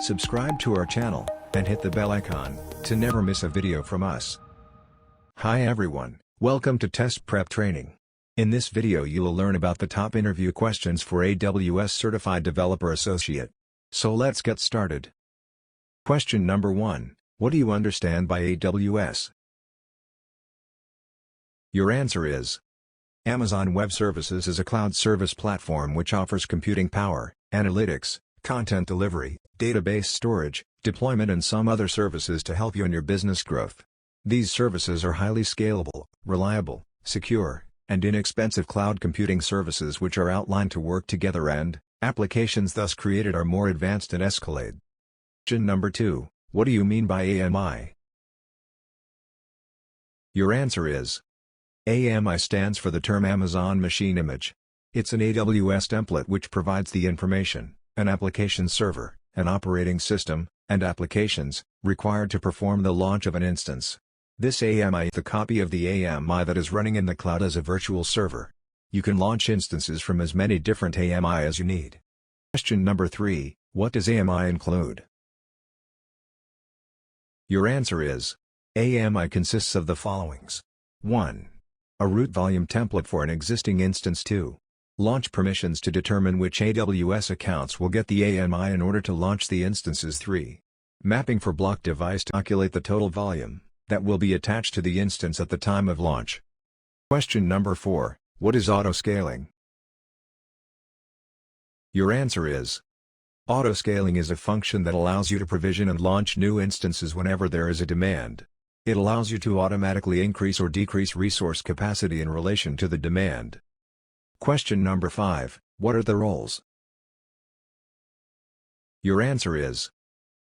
Subscribe to our channel, and hit the bell icon, to never miss a video from us. Hi everyone, welcome to Test Prep Training. In this video you will learn about the top interview questions for AWS Certified Developer Associate. So let's get started. Question number 1, what do you understand by AWS? Your answer is Amazon Web Services is a cloud service platform which offers computing power, analytics, content delivery, database storage, deployment and some other services to help you in your business growth. These services are highly scalable, reliable, secure, and inexpensive cloud computing services which are outlined to work together and, applications thus created are more advanced and escalate. Question number 2, what do you mean by AMI? Your answer is AMI stands for the term Amazon Machine Image. It's an AWS template which provides the information, an application server, an operating system, and applications, required to perform the launch of an instance. This AMI is the copy of the AMI that is running in the cloud as a virtual server. You can launch instances from as many different AMI as you need. Question number 3, what does AMI include? Your answer is AMI consists of the followings. 1. A root volume template for an existing instance. 2. Launch permissions to determine which AWS accounts will get the AMI in order to launch the instances. 3. Mapping for block device to calculate the total volume that will be attached to the instance at the time of launch. Question number 4, what is autoscaling? Your answer is autoscaling is a function that allows you to provision and launch new instances whenever there is a demand. It allows you to automatically increase or decrease resource capacity in relation to the demand. Question number 5, what are the roles? Your answer is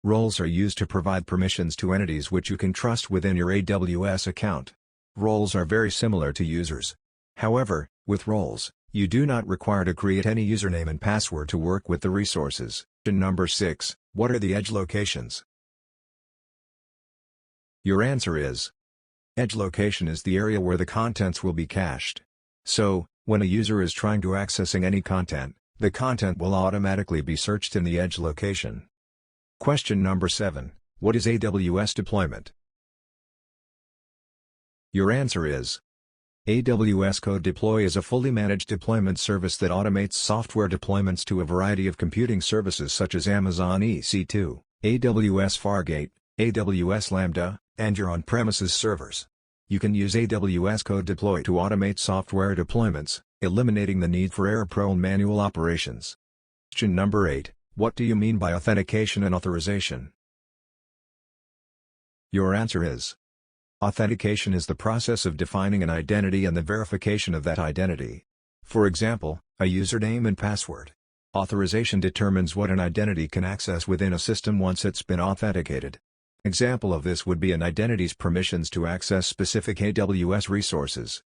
roles are used to provide permissions to entities which you can trust within your AWS account. Roles are very similar to users. However, with roles, you do not require to create any username and password to work with the resources. Question number 6, what are the edge locations? Your answer is edge location is the area where the contents will be cached. So, when a user is trying to accessing any content, the content will automatically be searched in the edge location. Question number 7, what is AWS deployment? Your answer is AWS Code Deploy is a fully managed deployment service that automates software deployments to a variety of computing services such as Amazon EC2, AWS Fargate, AWS Lambda, and your on-premises servers. You can use AWS Code Deploy to automate software deployments, eliminating the need for error-prone manual operations. Question number 8, what do you mean by authentication and authorization? Your answer is authentication is the process of defining an identity and the verification of that identity. For example, a username and password. Authorization determines what an identity can access within a system once it's been authenticated. Example of this would be an identity's permissions to access specific AWS resources.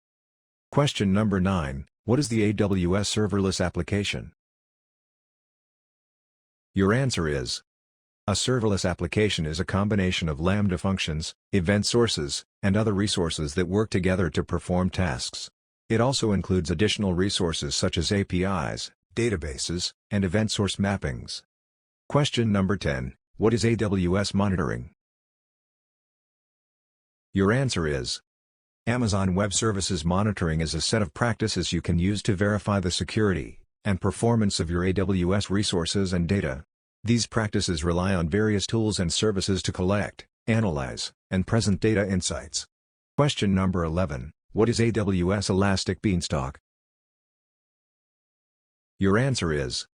Question number 9, what is the AWS serverless application? Your answer is a serverless application is a combination of Lambda functions, event sources, and other resources that work together to perform tasks. It also includes additional resources such as APIs, databases, and event source mappings. Question number 10, what is AWS monitoring? Your answer is Amazon Web Services monitoring is a set of practices you can use to verify the security and performance of your AWS resources and data. These practices rely on various tools and services to collect, analyze, and present data insights. Question number 11, what is AWS Elastic Beanstalk? Your answer is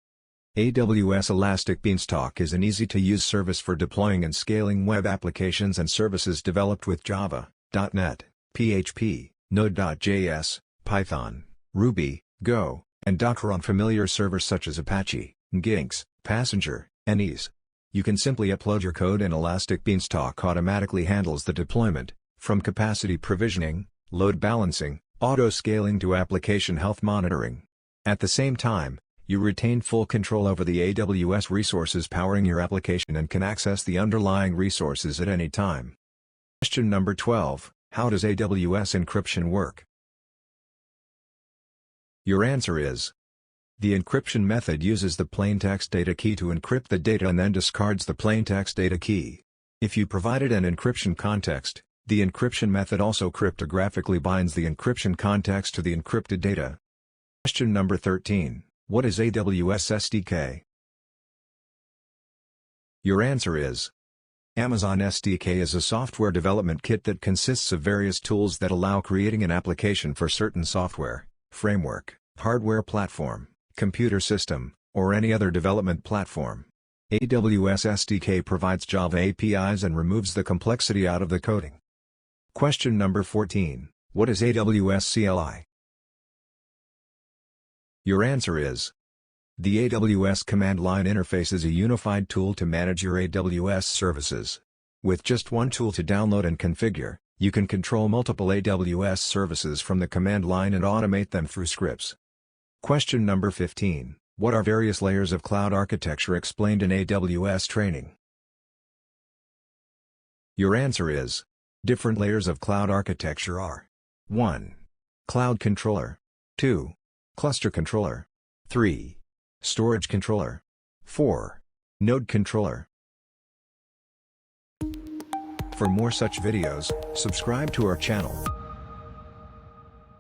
AWS Elastic Beanstalk is an easy-to-use service for deploying and scaling web applications and services developed with Java, .NET, PHP, Node.js, Python, Ruby, Go, and Docker on familiar servers such as Apache, Nginx, Passenger, and Ease. You can simply upload your code and Elastic Beanstalk automatically handles the deployment, from capacity provisioning, load balancing, auto-scaling to application health monitoring. At the same time, you retain full control over the AWS resources powering your application and can access the underlying resources at any time. Question number 12, how does AWS encryption work? Your answer is The encryption method uses the plaintext data key to encrypt the data and then discards the plaintext data key. If you provided an encryption context, the encryption method also cryptographically binds the encryption context to the encrypted data. Question number 13. What is AWS SDK? Your answer is Amazon SDK is a software development kit that consists of various tools that allow creating an application for certain software, framework, hardware platform, computer system, or any other development platform. AWS SDK provides Java APIs and removes the complexity out of the coding. Question number 14. What is AWS CLI? Your answer is the AWS command line interface is a unified tool to manage your AWS services. With just one tool to download and configure, you can control multiple AWS services from the command line and automate them through scripts. Question number 15. What are various layers of cloud architecture explained in AWS training? Your answer is different layers of cloud architecture are 1. Cloud controller, 2. Cluster controller, 3. Storage controller, 4. Node controller. For more such videos, subscribe to our channel.